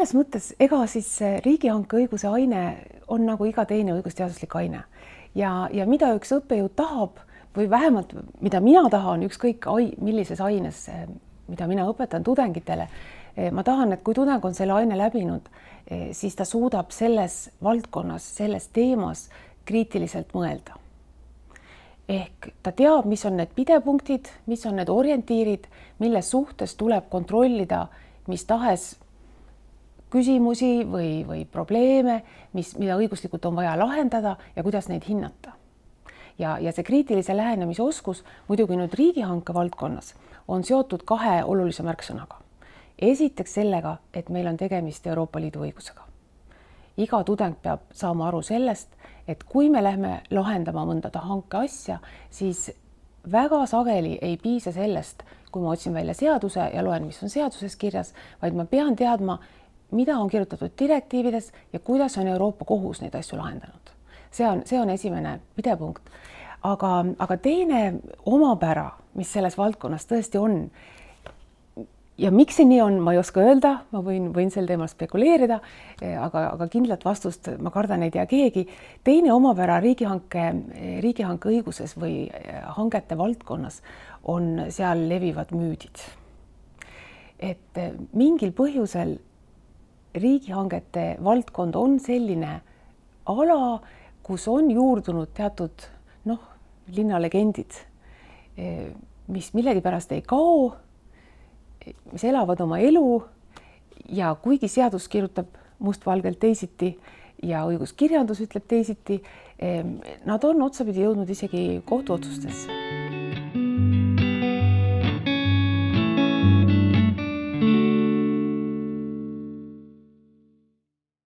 selles mõttes, ega siis riigihanke õiguse aine on nagu iga teine õigusteaduslik aine ja mida üks õppejõud tahab või vähemalt mida mina tahan, ükskõik millises aines, mida mina õpetan tudengitele, ma tahan, et kui tudeng on selle aine läbinud, siis ta suudab selles valdkonnas, selles teemas kriitiliselt mõelda. Ehk ta teab, mis on need pidepunktid, mis on need orientiirid, mille suhtes tuleb kontrollida mis tahes küsimusi või probleeme, mida õiguslikult on vaja lahendada ja kuidas neid hinnata. Ja see kriitilise lähenemisoskus muidugi nüüd riigihanke valdkonnas on seotud kahe olulise märksõnaga. Esiteks sellega, et meil on tegemist Euroopa Liidu õigusega. Iga tudeng peab saama aru sellest, et kui me lähme lahendama mõnda hanke asja, siis väga sageli ei piisa sellest, kui ma otsin välja seaduse ja loen, mis on seaduses kirjas, vaid ma pean teadma, mida on kirjutatud direktiivides ja kuidas on Euroopa Kohus neid asju lahendanud. See on esimene pidepunkt. Aga teine omapära, mis selles valdkonnas tõesti on, ja miks see nii on, ma ei oska öelda, ma võin sel teemal spekuleerida, aga kindlat vastust ma kardan ei tea keegi. Teine omapära riigihanke õiguses või hangete valdkonnas on seal levivad müüdid. Et mingil põhjusel riigihangete valdkond on selline ala, kus on juurdunud teatud linnalegendid, mis millegipärast ei kao, mis elavad oma elu ja kuigi seadus kirjutab mustvalgelt teisiti ja õiguskirjandus ütleb teisiti, nad on otsapidi jõudnud isegi kohtuotsustesse.